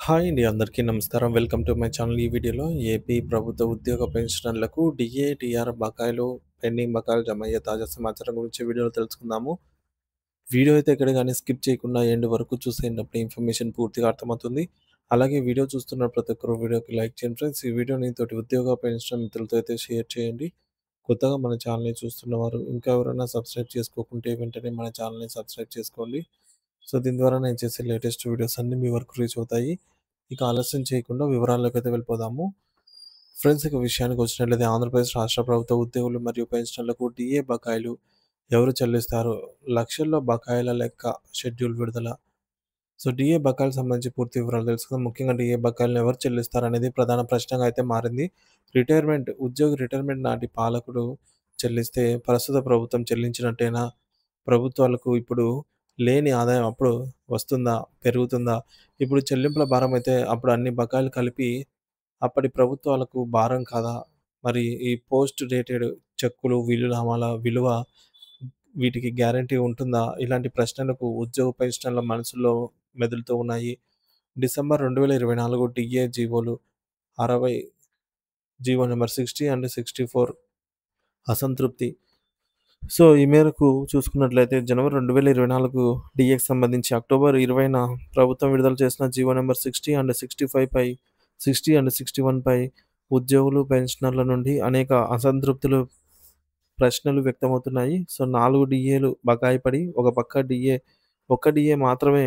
Hi అండి. అందరికీ నమస్కారం. Welcome to my channel. ఈ వీడియోలో ఏపీ ప్రభుత్వ ఉద్యోగ పెన్షనర్లకు డీఏ, టీఆర్ బకాయిలు పెండింగ్ బకాయిలు జమయ్యే తాజా సమాచారం గురించి వీడియోలో తెలుసుకుందాము. వీడియో అయితే ఎక్కడ గాని స్కిప్ చేయకుండా ఎండ్ వరకు చూసేయండి. ఇన్ఫర్మేషన్ పూర్తిగా అర్థమవుతుంది. అలాగే వీడియో చూస్తున్న ప్రతి ఒక్కరు వీడియోకి లైక్ చేయండి ఫ్రెండ్స్. ఈ వీడియోని తోటి ఉద్యోగ పెన్షన్ మిత్రులతో అయితే షేర్ చేయండి. కొత్తగా మన ఛానల్‌ని చూస్తున్నవారు ఇంకా ఎవరైనా సబ్స్క్రైబ్ చేసుకోకుంటే వెంటనే మన ఛానల్‌ని సబ్స్క్రైబ్ చేసుకోండి. సో, దీని ద్వారా నేను చేసే లేటెస్ట్ వీడియోస్ అన్నీ మీ వరకు రీచ్ అవుతాయి. ఇక ఆలస్యం చేయకుండా వివరాల్లోకైతే వెళ్ళిపోదాము. ఫ్రెండ్స్, ఇక విషయానికి వచ్చినట్లయితే ఆంధ్రప్రదేశ్ రాష్ట్ర ప్రభుత్వ ఉద్యోగులు మరియు పెన్షనర్లకు డీఏ బకాయిలు ఎవరు చెల్లిస్తారు? లక్షల్లో బకాయిల లెక్క షెడ్యూల్ విడుదల. సో, డీఏ బకాయిలకు సంబంధించి పూర్తి వివరాలు తెలుసుకుందాం. ముఖ్యంగా డీఏ బకాయిలను ఎవరు చెల్లిస్తారనేది ప్రధాన ప్రశ్నగా అయితే మారింది. ఉద్యోగి రిటైర్మెంట్ నాటి పాలకుడు చెల్లిస్తే ప్రస్తుత ప్రభుత్వం చెల్లించినట్టేనా? ప్రభుత్వాలకు ఇప్పుడు లేని ఆదాయం అప్పుడు వస్తుందా? పెరుగుతుందా? ఇప్పుడు చెల్లింపుల భారం అయితే అప్పుడు అన్ని బకాయిలు కలిపి అప్పటి ప్రభుత్వాలకు భారం కాదా? మరి ఈ పోస్ట్ డేటెడ్ చెక్కులు, వీలునామాల విలువ వీటికి గ్యారంటీ ఉంటుందా? ఇలాంటి ప్రశ్నలకు ఉద్యోగ పెన్షనర్ల మనసుల్లో మెదులుతూ ఉన్నాయి. డిసెంబర్ 2024 డీఏ జీవోలు 60 జీవో నంబర్ 60 అండ్ 64 అసంతృప్తి. సో, ఈ మేరకు చూసుకున్నట్లయితే జనవరి 2024 డీఏకి సంబంధించి అక్టోబర్ 20న ప్రభుత్వం విడుదల చేసిన జీవో నంబర్ 60 అండ్ 65 పై 60 అండ్ 61 పై ఉద్యోగులు, పెన్షనర్ల నుండి అనేక అసంతృప్తులు, ప్రశ్నలు వ్యక్తమవుతున్నాయి. సో, 4 డీఏలు బకాయి పడి ఒక్క డీఏ మాత్రమే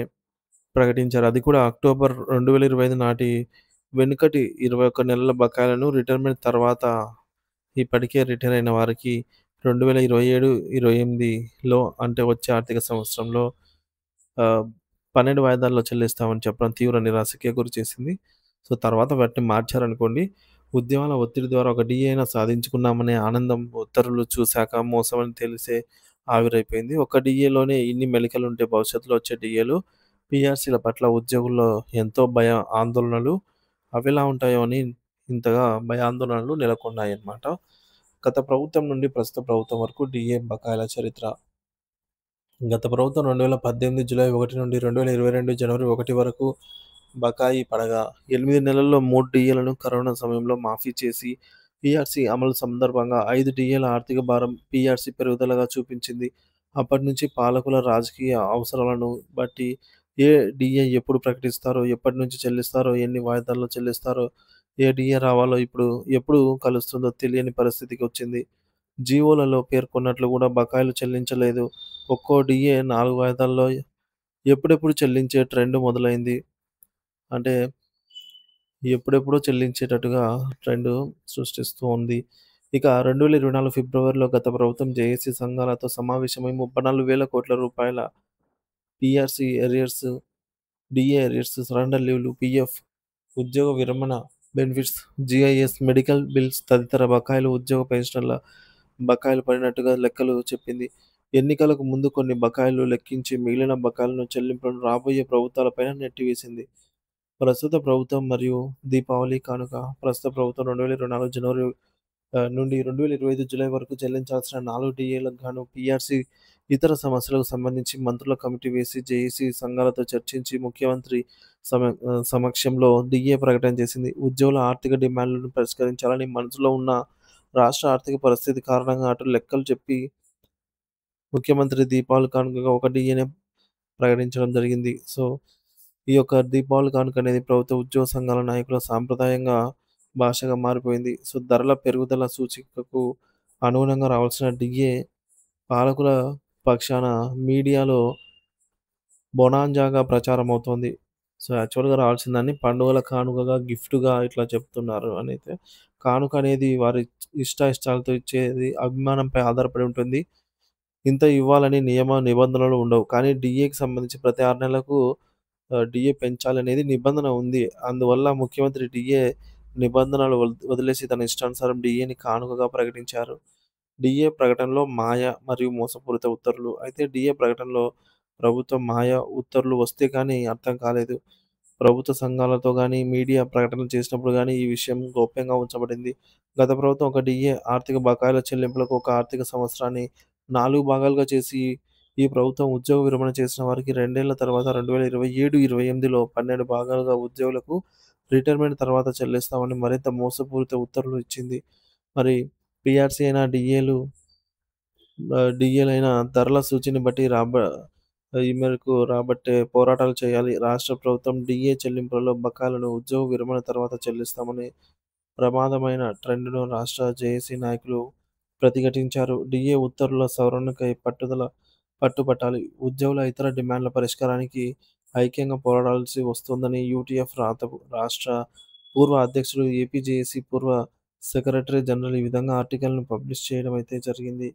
ప్రకటించారు. అది కూడా అక్టోబర్ 2025 నాటి వెనుకటి 21 నెలల బకాయిలను రిటైర్మెంట్ తర్వాత ఇప్పటికే రిటైర్ అయిన వారికి 2027, 28లో అంటే వచ్చే ఆర్థిక సంవత్సరంలో ఆహ్, 12 వాయిదాల్లో చెల్లిస్తామని చెప్పడం తీవ్ర నిరాశకే గురిచేసింది. సో, తర్వాత వాటిని మార్చారనుకోండి. ఉద్యమాల ఒత్తిడి ద్వారా ఒక డీఏ అయినా సాధించుకున్నామనే ఆనందం ఉత్తర్వులు చూసాక మోసమని తెలిసే ఆవిరైపోయింది. ఒక డీఏలోనే ఇన్ని మెలికలుంటే భవిష్యత్తులో వచ్చే డీఏలు, పీఆర్సీల పట్ల ఉద్యోగుల్లో ఎంతో ఆందోళనలు అవెలా ఉంటాయో అని ఇంతగా భయాందోళనలు నెలకొన్నాయన్నమాట. గత ప్రభుత్వం నుండి ప్రస్తుత ప్రభుత్వం వరకు డీఏ బకాయిల చరిత్ర. గత ప్రభుత్వం 2018 జూలై 1 నుండి 2022 జనవరి 1 వరకు బకాయి పడగా 8 నెలల్లో 3 డీఏలను కరోనా సమయంలో మాఫీ చేసి పీఆర్సీ అమలు సందర్భంగా 5 డీఏల ఆర్థిక భారం పీఆర్సీ పెరుగుదలగా చూపించింది. అప్పటి నుంచి పాలకుల రాజకీయ అవసరాలను బట్టి ఏ డీఏ ఎప్పుడు ప్రకటిస్తారో, ఎప్పటి నుంచి చెల్లిస్తారో, ఎన్ని వాయిదాల్లో చెల్లిస్తారో, ఏ డీఏ రావాలో ఎప్పుడు కలుస్తుందో తెలియని పరిస్థితికి వచ్చింది. జీవోలలో పేర్కొన్నట్లు కూడా బకాయిలు చెల్లించలేదు. ఒక్కో డీఏ 4 వాయిదాల్లో ఎప్పుడెప్పుడు చెల్లించే ట్రెండ్ మొదలైంది. అంటే ఎప్పుడెప్పుడో చెల్లించేటట్టుగా ట్రెండ్ సృష్టిస్తూ ఉంది. ఇక 2024 ఫిబ్రవరిలో గత ప్రభుత్వం జేఏసీ సంఘాలతో సమావేశమై రూ. 34,00,00,000 PRC arrears, DA arrears, surrender లీవ్‌లు, పీఎఫ్, ఉద్యోగ విరమణ బెనిఫిట్స్, జీఐఎస్, మెడికల్ బిల్స్ తదితర బకాయిలు ఉద్యోగ పెన్షనర్ల బకాయిలు పడినట్టుగా లెక్కలు చెప్పింది. ఎన్నికలకు ముందు కొన్ని బకాయిలు లెక్కించి మిగిలిన బకాయిలను చెల్లింపులను రాబోయే ప్రభుత్వాలపైన నెట్టివేసింది. ప్రస్తుత ప్రభుత్వం మరియు దీపావళి కానుక. ప్రస్తుత ప్రభుత్వం 2024 జనవరి నుండి 2025 జూలై వరకు చెల్లించాల్సిన 4 డీఏలకు గాను పీఆర్సీ ఇతర సమస్యలకు సంబంధించి మంత్రుల కమిటీ వేసి జేఏసీ సంఘాలతో చర్చించి ముఖ్యమంత్రి సమక్షంలో డీఏ ప్రకటన చేసింది. ఉద్యోగుల ఆర్థిక డిమాండ్లను పరిష్కరించాలని మనసులో ఉన్న రాష్ట్ర ఆర్థిక పరిస్థితి కారణంగా అటు లెక్కలు చెప్పి ముఖ్యమంత్రి దీపావళి కానుకగా ఒక డీఏనే ప్రకటించడం జరిగింది. సో, ఈ యొక్క దీపావళి కానుక అనేది ప్రభుత్వ ఉద్యోగ సంఘాల నాయకుల సాంప్రదాయంగా భాషగా మారిపోయింది. సో, ధరల పెరుగుదల సూచికకు అనుగుణంగా రావాల్సిన డీఏ పాలకుల పక్షాన మీడియాలో బొనాంజాగా ప్రచారమవుతోంది. సో, యాక్చువల్‌గా రావాల్సిన దాన్ని పండుగల కానుకగా, గిఫ్ట్‌గా ఇట్లా చెప్తున్నారు అనైతే. కానుక అనేది వారి ఇష్టాయిష్టాలతో ఇచ్చేది అభిమానంపై ఆధారపడి ఉంటుంది. ఇంత ఇవ్వాలని నిబంధనలు ఉండవు. కానీ డీఏకి సంబంధించి ప్రతి 6 నెలలకు డీఏ పెంచాలనేది నిబంధన ఉంది. అందువల్ల ముఖ్యమంత్రి డీఏ నిబంధనలు వదిలేసి తన ఇష్టానుసారం డీఏని కానుకగా ప్రకటించారు. డీఏ ప్రకటనలో మాయ మరియు మోసపూరిత ఉత్తర్వులు. అయితే డీఏ ప్రకటనలో ప్రభుత్వం మాయ ఉత్తర్వులు వస్తే కానీ అర్థం కాలేదు. ప్రభుత్వ సంఘాలతో గానీ, మీడియా ప్రకటనలు చేసినప్పుడు గానీ ఈ విషయం గోప్యంగా ఉంచబడింది. గత ప్రభుత్వం ఒక డీఏ ఆర్థిక బకాయిల చెల్లింపులకు ఒక ఆర్థిక సంవత్సరాన్ని 4 భాగాలుగా చేసి ఈ ప్రభుత్వం ఉద్యోగ విరమణ చేసిన వారికి 2 ఏళ్ల తర్వాత 2027, 28లో 12 భాగాలుగా ఉద్యోగులకు రిటైర్మెంట్ తర్వాత చెల్లిస్తామని మరింత మోసపూరిత ఉత్తర్వులు ఇచ్చింది. మరి పీఆర్సీ అయినా, డీఏలైనా ధరల సూచీని బట్టి ఈ మేరకు రాబట్టే పోరాటాలు చేయాలి. రాష్ట్ర ప్రభుత్వం డీఏ చెల్లింపులలో బకాయిలను ఉద్యోగ విరమణ తర్వాత చెల్లిస్తామని ప్రమాదమైన ట్రెండ్‌ను రాష్ట్ర జేఏసీ నాయకులు ప్రతిఘటించారు. డీఏ ఉత్తర్వుల సవరణకై పట్టుబట్టాలి. ఉద్యోగుల ఇతర డిమాండ్ల పరిష్కారానికి ఐక్యంగా పోరాడాల్సి వస్తోందని యూటీఎఫ్ రాష్ట్ర పూర్వ అధ్యక్షుడు, ఏపీ జేఏసీ పూర్వ సెక్రటరీ జనరల్ ఈ విధంగా ఆర్టికల్‌ను పబ్లిష్ చేయడం అయితే జరిగింది.